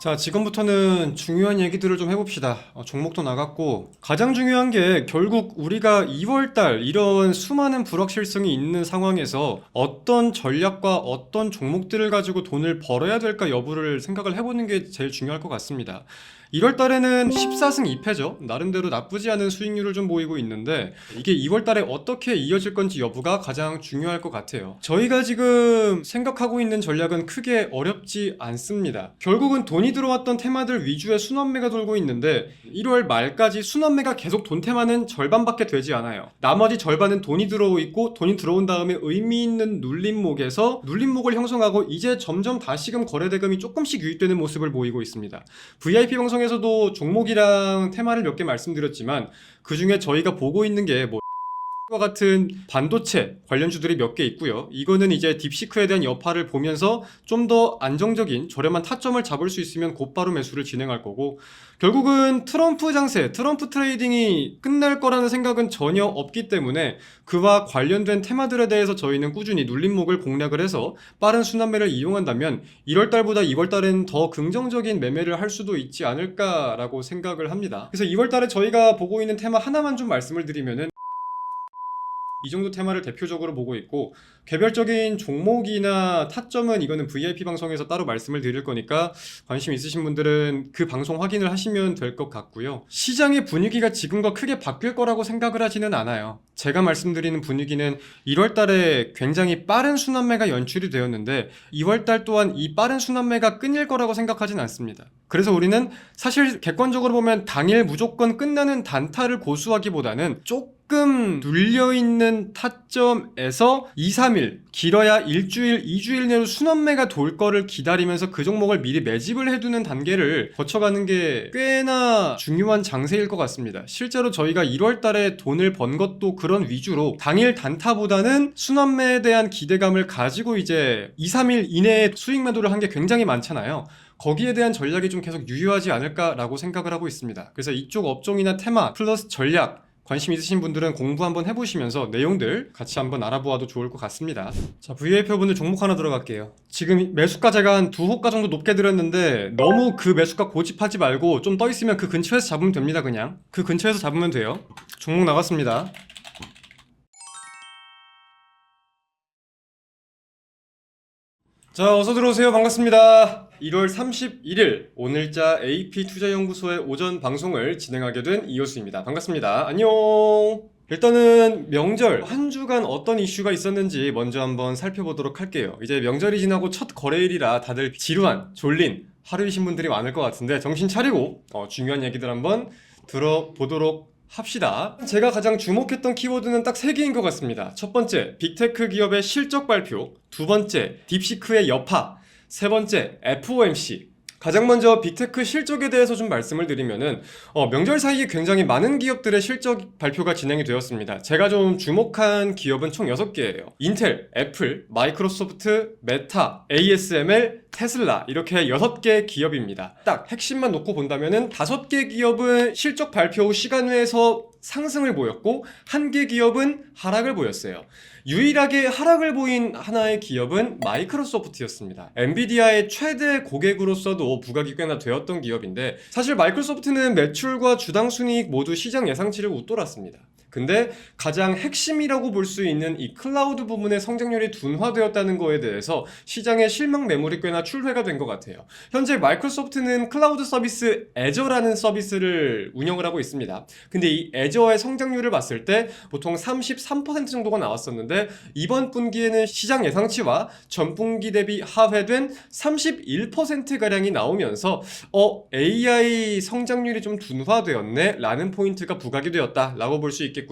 자, 지금부터는 중요한 얘기들을 좀 해봅시다. 종목도 나갔고, 가장 중요한 게 결국 우리가 2월달 이런 수많은 불확실성이 있는 상황에서 어떤 전략과 어떤 종목들을 가지고 돈을 벌어야 될까 여부를 생각을 해보는 게 제일 중요할 것 같습니다. 1월 달에는 14승 2패죠. 나름대로 나쁘지 않은 수익률을 좀 보이고 있는데 이게 2월 달에 어떻게 이어질 건지 여부가 가장 중요할 것 같아요. 저희가 지금 생각하고 있는 전략은 크게 어렵지 않습니다. 결국은 돈이 들어왔던 테마들 위주의 순환매가 돌고 있는데 1월 말까지 순환매가 계속 돈 테마는 절반밖에 되지 않아요. 나머지 절반은 돈이 들어오고 있고, 돈이 들어온 다음에 의미 있는 눌림목에서 눌림목을 형성하고 이제 점점 다시금 거래대금이 조금씩 유입되는 모습을 보이고 있습니다. VIP 방송에서도 종목이랑 테마를 몇 개 말씀드렸지만 그 중에 저희가 보고 있는 게 와 같은 반도체 관련주들이 몇 개 있고요. 이거는 이제 딥시크에 대한 여파를 보면서 좀 더 안정적인 저렴한 타점을 잡을 수 있으면 곧바로 매수를 진행할 거고, 결국은 트럼프 장세, 트럼프 트레이딩이 끝날 거라는 생각은 전혀 없기 때문에 그와 관련된 테마들에 대해서 저희는 꾸준히 눌림목을 공략을 해서 빠른 순환매를 이용한다면 1월달보다 2월달엔 더 긍정적인 매매를 할 수도 있지 않을까라고 생각을 합니다. 그래서 2월달에 저희가 보고 있는 테마 하나만 좀 말씀을 드리면은 이 정도 테마를 대표적으로 보고 있고, 개별적인 종목이나 타점은 이거는 VIP 방송에서 따로 말씀을 드릴 거니까 관심 있으신 분들은 그 방송 확인을 하시면 될 것 같고요. 시장의 분위기가 지금과 크게 바뀔 거라고 생각을 하지는 않아요. 제가 말씀드리는 분위기는 1월 달에 굉장히 빠른 순환매가 연출이 되었는데 2월 달 또한 이 빠른 순환매가 끊일 거라고 생각하진 않습니다. 그래서 우리는 사실 객관적으로 보면 당일 무조건 끝나는 단타를 고수하기보다는 조금 눌려있는 타점에서 2, 3일, 길어야 일주일, 2주일 내로 순환매가 돌 거를 기다리면서 그 종목을 미리 매집을 해두는 단계를 거쳐가는 게 꽤나 중요한 장세일 것 같습니다. 실제로 저희가 1월 달에 돈을 번 것도 그런 위주로 당일 단타보다는 순환매에 대한 기대감을 가지고 이제 2, 3일 이내에 수익 매도를 한 게 굉장히 많잖아요. 거기에 대한 전략이 좀 계속 유효하지 않을까라고 생각을 하고 있습니다. 그래서 이쪽 업종이나 테마 플러스 전략 관심 있으신 분들은 공부 한번 해보시면서 내용들 같이 한번 알아보아도 좋을 것 같습니다. 자, VIP분들 종목 하나 들어갈게요. 지금 매수가 제가 한 2호가 정도 높게 드렸는데 너무 그 매수가 고집하지 말고 좀 떠 있으면 그 근처에서 잡으면 됩니다. 그냥 그 근처에서 잡으면 돼요. 종목 나갔습니다. 자, 어서 들어오세요. 반갑습니다. 1월 31일 오늘자 AP투자연구소의 오전 방송을 진행하게 된 이호수입니다. 반갑습니다. 안녕. 일단은 명절 한 주간 어떤 이슈가 있었는지 먼저 한번 살펴보도록 할게요. 이제 명절이 지나고 첫 거래일이라 다들 지루한, 졸린 하루이신 분들이 많을 것 같은데 정신 차리고 중요한 얘기들 한번 들어보도록 합시다. 제가 가장 주목했던 키워드는 딱 3개인 것 같습니다. 첫 번째, 빅테크 기업의 실적 발표. 두 번째, 딥시크의 여파. 세 번째, FOMC. 가장 먼저 빅테크 실적에 대해서 좀 말씀을 드리면은 명절 사이에 굉장히 많은 기업들의 실적 발표가 진행이 되었습니다. 제가 좀 주목한 기업은 총 6개예요. 인텔, 애플, 마이크로소프트, 메타, ASML, 테슬라, 이렇게 6개 기업입니다. 딱 핵심만 놓고 본다면은 5개 기업은 실적 발표 후 시간 외에서 상승을 보였고 1개 기업은 하락을 보였어요. 유일하게 하락을 보인 하나의 기업은 마이크로소프트였습니다. 엔비디아의 최대 고객으로서도 부각이 꽤나 되었던 기업인데, 사실 마이크로소프트는 매출과 주당 순이익 모두 시장 예상치를 웃돌았습니다. 근데 가장 핵심이라고 볼 수 있는 이 클라우드 부문의 성장률이 둔화되었다는 거에 대해서 시장의 실망 매물이 꽤나 출회가 된 것 같아요. 현재 마이크로소프트는 클라우드 서비스 애저라는 서비스를 운영을 하고 있습니다. 근데 이 애저의 성장률을 봤을 때 보통 33% 정도가 나왔었는데 이번 분기에는 시장 예상치와 전분기 대비 하회된 31%가량이 나오면서 AI 성장률이 좀 둔화되었네 라는 포인트가 부각이 되었다 라고 볼 수 있겠고요.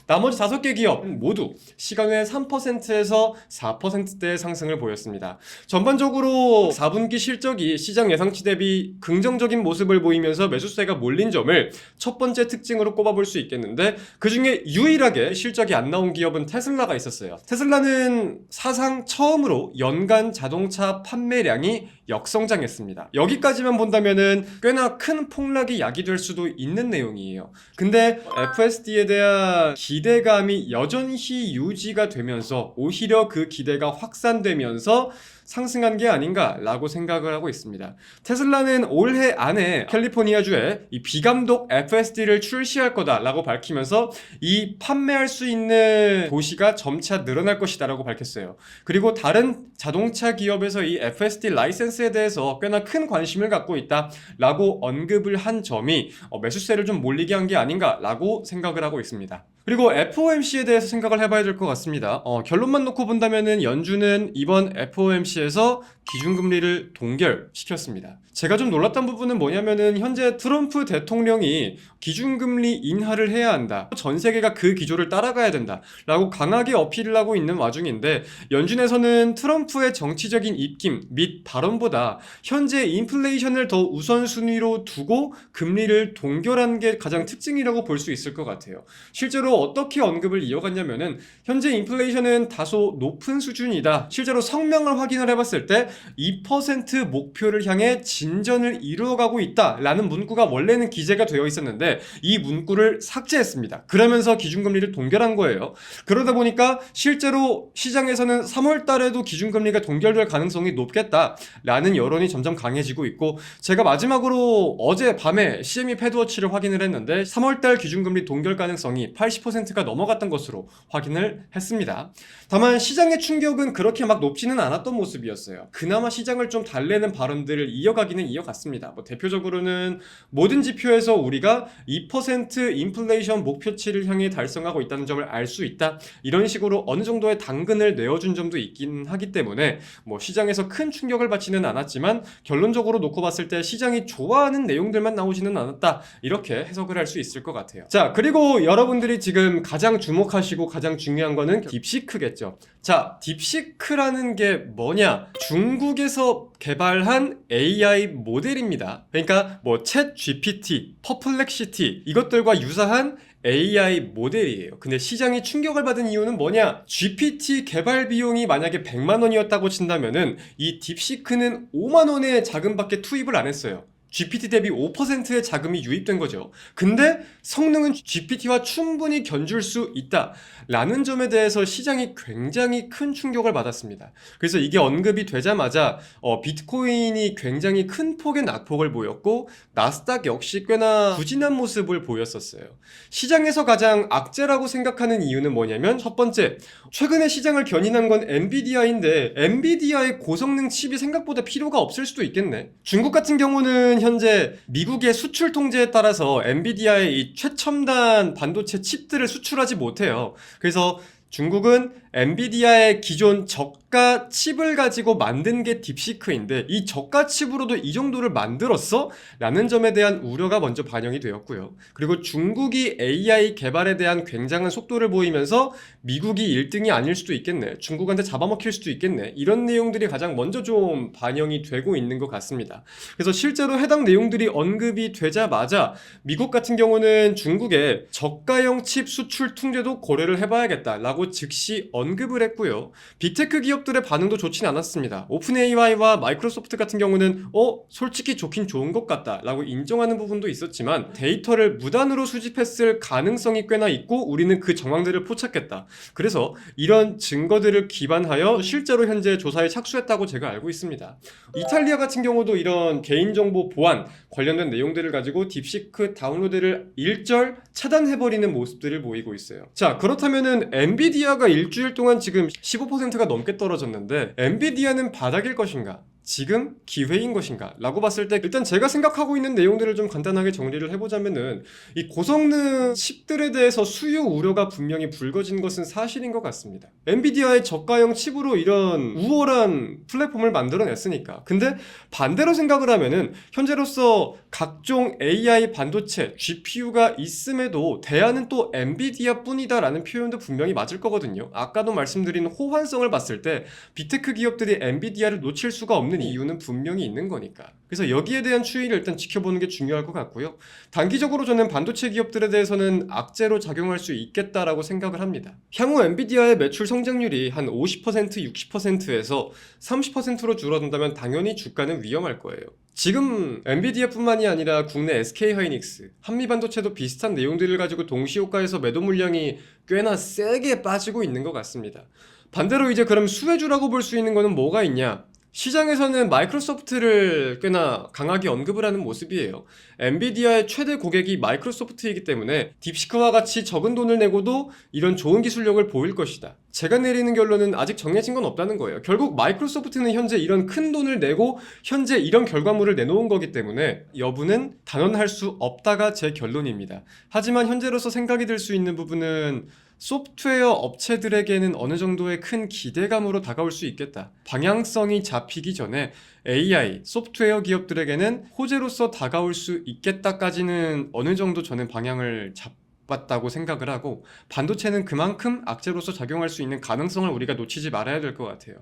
나머지 5개 기업 모두 시간 외 3%에서 4%대의 상승을 보였습니다. 전반적으로 4분기 실적이 시장 예상치 대비 긍정적인 모습을 보이면서 매수세가 몰린 점을 첫 번째 특징으로 꼽아볼 수 있겠는데, 그 중에 유일하게 실적이 안 나온 기업은 테슬라가 있었어요. 테슬라는 사상 처음으로 연간 자동차 판매량이 역성장했습니다. 여기까지만 본다면은 꽤나 큰 폭락이 야기될 수도 있는 내용이에요. 근데 FSD에 대한 기대감이 여전히 유지가 되면서 오히려 그 기대가 확산되면서 상승한 게 아닌가라고 생각을 하고 있습니다. 테슬라는 올해 안에 캘리포니아주에 이 비감독 FSD를 출시할 거다라고 밝히면서 이 판매할 수 있는 도시가 점차 늘어날 것이다라고 밝혔어요. 그리고 다른 자동차 기업에서 이 FSD 라이센스에 대해서 꽤나 큰 관심을 갖고 있다라고 언급을 한 점이 매수세를 좀 몰리게 한 게 아닌가라고 생각을 하고 있습니다. 그리고 FOMC에 대해서 생각을 해봐야 될 것 같습니다. 결론만 놓고 본다면은 연준은 이번 FOMC에서 기준금리를 동결시켰습니다. 제가 좀 놀랐던 부분은 뭐냐면은 현재 트럼프 대통령이 기준금리 인하를 해야 한다, 전 세계가 그 기조를 따라가야 된다 라고 강하게 어필을 하고 있는 와중인데, 연준에서는 트럼프의 정치적인 입김 및 발언보다 현재 인플레이션을 더 우선순위로 두고 금리를 동결한 게 가장 특징이라고 볼 수 있을 것 같아요. 실제로 어떻게 언급을 이어갔냐면은 현재 인플레이션은 다소 높은 수준이다, 실제로 성명을 확인을 해봤을 때 2% 목표를 향해 진전을 이루어가고 있다 라는 문구가 원래는 기재가 되어 있었는데 이 문구를 삭제했습니다. 그러면서 기준금리를 동결한 거예요. 그러다 보니까 실제로 시장에서는 3월 달에도 기준금리가 동결될 가능성이 높겠다라는 여론이 점점 강해지고 있고, 제가 마지막으로 어제 밤에 CME 패드워치를 확인을 했는데 3월 달 기준금리 동결 가능성이 80%가 넘어갔던 것으로 확인을 했습니다. 다만 시장의 충격은 그렇게 막 높지는 않았던 모습이었어요. 그나마 시장을 좀 달래는 발언들을 이어가기는 이어갔습니다. 대표적으로는 모든 지표에서 우리가 2% 인플레이션 목표치를 향해 달성하고 있다는 점을 알 수 있다, 이런 식으로 어느 정도의 당근을 내어준 점도 있긴 하기 때문에 시장에서 큰 충격을 받지는 않았지만 결론적으로 놓고 봤을 때 시장이 좋아하는 내용들만 나오지는 않았다, 이렇게 해석을 할 수 있을 것 같아요. 자, 그리고 여러분들이 지금 가장 주목하시고 가장 중요한 거는 딥시크겠죠. 자, 딥시크라는 게 뭐냐? 중국에서 개발한 AI 모델입니다. 그러니까 챗 GPT, 퍼플렉시티 이것들과 유사한 AI 모델이에요. 근데 시장이 충격을 받은 이유는 뭐냐? GPT 개발 비용이 만약에 100만 원이었다고 친다면은 이 딥시크는 5만 원의 자금밖에 투입을 안 했어요. GPT 대비 5%의 자금이 유입된 거죠. 근데 성능은 GPT와 충분히 견줄 수 있다 라는 점에 대해서 시장이 굉장히 큰 충격을 받았습니다. 그래서 이게 언급이 되자마자 비트코인이 굉장히 큰 폭의 낙폭을 보였고 나스닥 역시 꽤나 부진한 모습을 보였었어요. 시장에서 가장 악재라고 생각하는 이유는 뭐냐면, 첫 번째, 최근에 시장을 견인한 건 엔비디아인데 엔비디아의 고성능 칩이 생각보다 필요가 없을 수도 있겠네. 중국 같은 경우는 현재 미국의 수출 통제에 따라서 엔비디아의 이 최첨단 반도체 칩들을 수출하지 못해요. 그래서 중국은 엔비디아의 기존 저가 칩을 가지고 만든 게 딥시크인데 이 저가 칩으로도 이 정도를 만들었어? 라는 점에 대한 우려가 먼저 반영이 되었고요. 그리고 중국이 AI 개발에 대한 굉장한 속도를 보이면서 미국이 1등이 아닐 수도 있겠네, 중국한테 잡아먹힐 수도 있겠네, 이런 내용들이 가장 먼저 좀 반영이 되고 있는 것 같습니다. 그래서 실제로 해당 내용들이 언급이 되자마자 미국 같은 경우는 중국의 저가형 칩 수출 통제도 고려를 해봐야겠다라고 즉시 언급을 했고요. 빅테크 기업들의 반응도 좋진 않았습니다. 오픈AI와 마이크로소프트 같은 경우는 솔직히 좋긴 좋은 것 같다 라고 인정하는 부분도 있었지만 데이터를 무단으로 수집했을 가능성이 꽤나 있고 우리는 그 정황들을 포착했다, 그래서 이런 증거들을 기반하여 실제로 현재 조사에 착수했다고 제가 알고 있습니다. 이탈리아 같은 경우도 이런 개인정보 보안 관련된 내용들을 가지고 딥시크 다운로드를 일절 차단해버리는 모습들을 보이고 있어요. 자, 그렇다면은 엔비디아가 일주일 동안 지금 15%가 넘게 떨어졌는데 엔비디아는 바닥일 것인가? 지금 기회인 것인가? 라고 봤을 때 일단 제가 생각하고 있는 내용들을 좀 간단하게 정리를 해보자면은 이 고성능 칩들에 대해서 수요 우려가 분명히 불거진 것은 사실인 것 같습니다. 엔비디아의 저가형 칩으로 이런 우월한 플랫폼을 만들어냈으니까. 근데 반대로 생각을 하면은 현재로서 각종 AI 반도체 GPU가 있음에도 대안은 또 엔비디아 뿐이다 라는 표현도 분명히 맞을 거거든요. 아까도 말씀드린 호환성을 봤을 때 빅테크 기업들이 엔비디아를 놓칠 수가 없는 이유는 분명히 있는 거니까. 그래서 여기에 대한 추이를 일단 지켜보는 게 중요할 것 같고요. 단기적으로 저는 반도체 기업들에 대해서는 악재로 작용할 수 있겠다라고 생각을 합니다. 향후 엔비디아의 매출 성장률이 한 50%, 60%에서 30%로 줄어든다면 당연히 주가는 위험할 거예요. 지금 엔비디아뿐만이 아니라 국내 SK하이닉스, 한미반도체도 비슷한 내용들을 가지고 동시효과에서 매도 물량이 꽤나 세게 빠지고 있는 것 같습니다. 반대로 이제 그럼 수혜주라고 볼 수 있는 거는 뭐가 있냐? 시장에서는 마이크로소프트를 꽤나 강하게 언급을 하는 모습이에요. 엔비디아의 최대 고객이 마이크로소프트이기 때문에 딥시크와 같이 적은 돈을 내고도 이런 좋은 기술력을 보일 것이다. 제가 내리는 결론은 아직 정해진 건 없다는 거예요. 결국 마이크로소프트는 현재 이런 큰 돈을 내고 현재 이런 결과물을 내놓은 거기 때문에 여부는 단언할 수 없다가 제 결론입니다. 하지만 현재로서 생각이 들 수 있는 부분은 소프트웨어 업체들에게는 어느 정도의 큰 기대감으로 다가올 수 있겠다. 방향성이 잡히기 전에 AI, 소프트웨어 기업들에게는 호재로서 다가올 수 있겠다까지는 어느 정도 저는 방향을 잡았다고 생각을 하고, 반도체는 그만큼 악재로서 작용할 수 있는 가능성을 우리가 놓치지 말아야 될 것 같아요.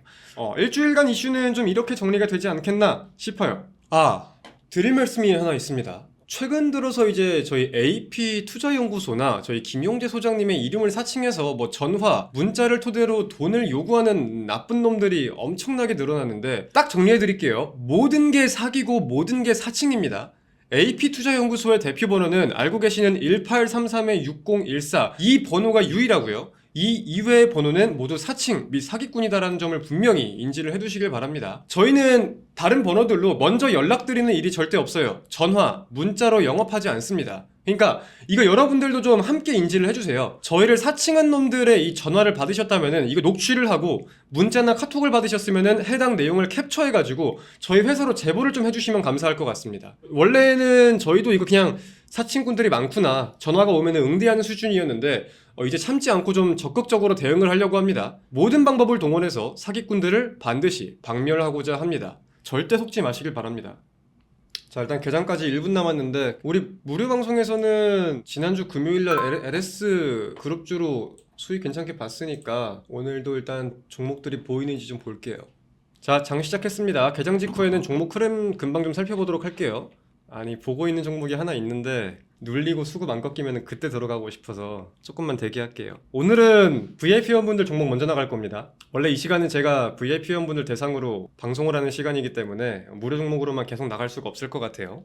일주일간 이슈는 좀 이렇게 정리가 되지 않겠나 싶어요. 드릴 말씀이 하나 있습니다. 최근 들어서 이제 저희 AP 투자연구소나 저희 김용재 소장님의 이름을 사칭해서 뭐 전화, 문자를 토대로 돈을 요구하는 나쁜 놈들이 엄청나게 늘어났는데, 딱 정리해 드릴게요. 모든 게 사기고 모든 게 사칭입니다. AP 투자연구소의 대표 번호는 알고 계시는 1833-6014, 이 번호가 유일하고요. 이 이외의 번호는 모두 사칭 및 사기꾼이다라는 점을 분명히 인지를 해두시길 바랍니다. 저희는 다른 번호들로 먼저 연락드리는 일이 절대 없어요. 전화, 문자로 영업하지 않습니다. 그러니까 이거 여러분들도 좀 함께 인지를 해주세요. 저희를 사칭한 놈들의 이 전화를 받으셨다면은 이거 녹취를 하고 문자나 카톡을 받으셨으면은 해당 내용을 캡처해가지고 저희 회사로 제보를 좀 해주시면 감사할 것 같습니다. 원래는 저희도 이거 그냥 사칭꾼들이 많구나, 전화가 오면은 응대하는 수준이었는데 이제 참지 않고 좀 적극적으로 대응을 하려고 합니다. 모든 방법을 동원해서 사기꾼들을 반드시 박멸하고자 합니다. 절대 속지 마시길 바랍니다. 자, 일단 개장까지 1분 남았는데, 우리 무료 방송에서는 지난주 금요일날 LS 그룹주로 수익 괜찮게 봤으니까 오늘도 일단 종목들이 보이는지 좀 볼게요. 자, 장 시작했습니다. 개장 직후에는 종목 흐름 금방 좀 살펴보도록 할게요. 아니, 보고 있는 종목이 하나 있는데 눌리고 수급 안 꺾이면 그때 들어가고 싶어서 조금만 대기할게요. 오늘은 VIP 회원분들 종목 먼저 나갈 겁니다. 원래 이 시간은 제가 VIP 회원분들 대상으로 방송을 하는 시간이기 때문에 무료 종목으로만 계속 나갈 수가 없을 것 같아요.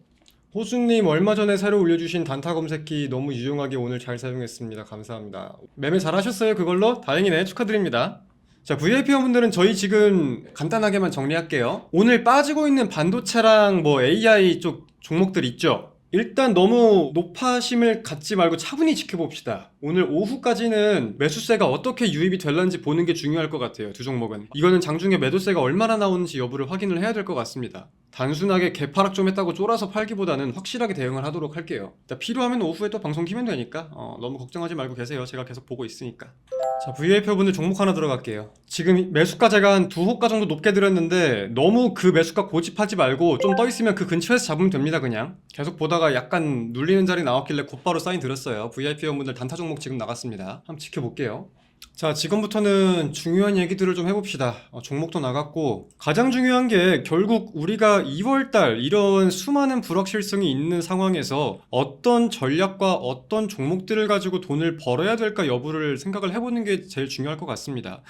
호수님, 얼마 전에 새로 올려주신 단타 검색기 너무 유용하게 오늘 잘 사용했습니다. 감사합니다. 매매 잘하셨어요? 그걸로? 다행이네. 축하드립니다. 자, VIP 회원분들은 저희 지금 간단하게만 정리할게요. 오늘 빠지고 있는 반도체랑 뭐 AI 쪽 종목들 있죠? 일단 너무 높아심을 갖지 말고 차분히 지켜봅시다. 오늘 오후까지는 매수세가 어떻게 유입이 될런지 보는 게 중요할 것 같아요. 두 종목은. 이거는 장중에 매도세가 얼마나 나오는지 여부를 확인을 해야 될 것 같습니다. 단순하게 개파락 좀 했다고 쫄아서 팔기보다는 확실하게 대응을 하도록 할게요. 필요하면 오후에 또 방송 키면 되니까 너무 걱정하지 말고 계세요. 제가 계속 보고 있으니까. 자, VIP분들 종목 하나 들어갈게요. 지금 매수가 제가 한 2호가 정도 높게 들었는데 너무 그 매수가 고집하지 말고 좀 떠있으면 그 근처에서 잡으면 됩니다. 그냥 계속 보다가 약간 눌리는 자리 나왔길래 곧바로 사인 드렸어요. VIP분들 단타 종목 지금 나갔습니다. 한번 지켜볼게요. 자, 지금부터는 중요한 얘기들을 좀 해봅시다. 종목도 나갔고, 가장 중요한 게 결국 우리가 2월달 이런 수많은 불확실성이 있는 상황에서 어떤 전략과 어떤 종목들을 가지고 돈을 벌어야 될까 여부를 생각을 해보는 게 제일 중요할 것 같습니다.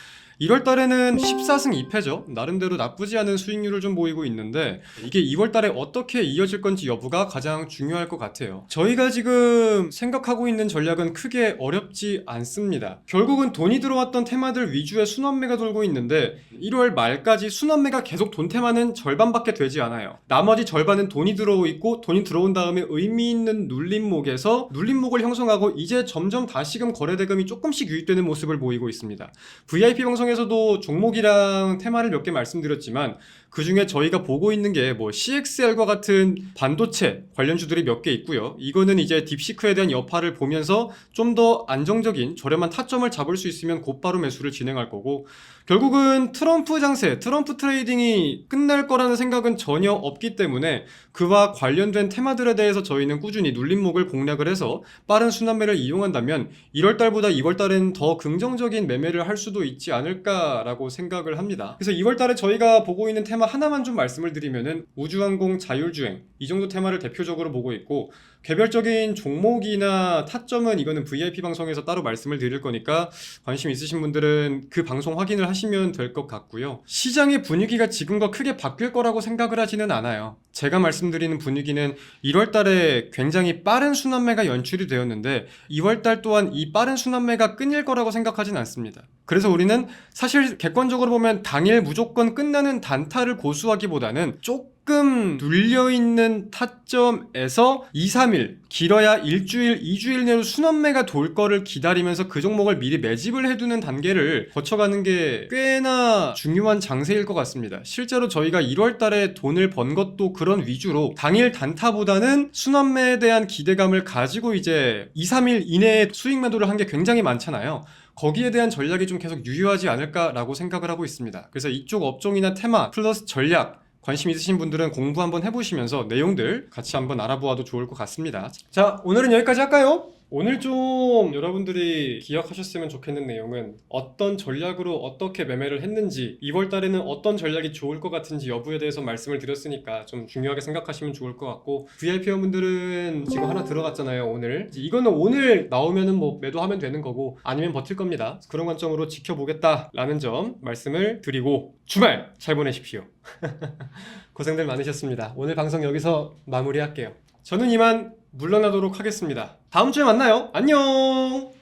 1월달에는 14승 2패죠. 나름대로 나쁘지 않은 수익률을 좀 보이고 있는데, 이게 2월달에 어떻게 이어질 건지 여부가 가장 중요할 것 같아요. 저희가 지금 생각하고 있는 전략은 크게 어렵지 않습니다. 결국은 돈이 들어왔던 테마들 위주의 순환매가 돌고 있는데 1월 말까지 순환매가 계속 돈 테마는 절반밖에 되지 않아요. 나머지 절반은 돈이 들어오고 있고, 돈이 들어온 다음에 의미 있는 눌림목에서 눌림목을 형성하고 이제 점점 다시금 거래대금이 조금씩 유입되는 모습을 보이고 있습니다. VIP 방송에서도 종목이랑 테마를 몇 개 말씀드렸지만 그 중에 저희가 보고 있는 게 뭐 CXL과 같은 반도체 관련주들이 몇 개 있고요. 이거는 이제 딥시크에 대한 여파를 보면서 좀 더 안정적인 저렴한 타점을 잡을 수 있으면 곧바로 매수를 진행할 거고, 결국은 트럼프 장세, 트럼프 트레이딩이 끝날 거라는 생각은 전혀 없기 때문에 그와 관련된 테마들에 대해서 저희는 꾸준히 눌림목을 공략을 해서 빠른 순환매를 이용한다면 1월달보다 2월달은 더 긍정적인 매매를 할 수도 있지 않을까라고 생각을 합니다. 그래서 2월달에 저희가 보고 있는 테마 하나만 좀 말씀을 드리면은 우주항공, 자율주행, 이 정도 테마를 대표적으로 보고 있고, 개별적인 종목이나 타점은 이거는 VIP 방송에서 따로 말씀을 드릴 거니까 관심 있으신 분들은 그 방송 확인을 하시면 될 것 같고요. 시장의 분위기가 지금과 크게 바뀔 거라고 생각을 하지는 않아요. 제가 말씀드리는 분위기는 1월 달에 굉장히 빠른 순환매가 연출이 되었는데 2월 달 또한 이 빠른 순환매가 끊일 거라고 생각하진 않습니다. 그래서 우리는 사실 객관적으로 보면 당일 무조건 끝나는 단타를 고수하기보다는 조금 눌려있는 타점에서 2, 3일, 길어야 일주일, 2주일 내로 순환매가 돌 거를 기다리면서 그 종목을 미리 매집을 해두는 단계를 거쳐가는 게 꽤나 중요한 장세일 것 같습니다. 실제로 저희가 1월 달에 돈을 번 것도 그런 위주로 당일 단타보다는 순환매에 대한 기대감을 가지고 이제 2, 3일 이내에 수익 매도를 한 게 굉장히 많잖아요. 거기에 대한 전략이 좀 계속 유효하지 않을까라고 생각을 하고 있습니다. 그래서 이쪽 업종이나 테마 플러스 전략 관심 있으신 분들은 공부 한번 해보시면서 내용들 같이 한번 알아보아도 좋을 것 같습니다. 자, 오늘은 여기까지 할까요? 오늘 좀 여러분들이 기억하셨으면 좋겠는 내용은 어떤 전략으로 어떻게 매매를 했는지 2월 달에는 어떤 전략이 좋을 것 같은지 여부에 대해서 말씀을 드렸으니까 좀 중요하게 생각하시면 좋을 것 같고 VIP 회원분들은 지금 하나 들어갔잖아요. 오늘 이거는 오늘 나오면은 뭐 매도하면 되는 거고 아니면 버틸 겁니다. 그런 관점으로 지켜보겠다라는 점 말씀을 드리고 주말 잘 보내십시오. 고생들 많으셨습니다. 오늘 방송 여기서 마무리할게요. 저는 이만 물러나도록 하겠습니다. 다음 주에 만나요. 안녕.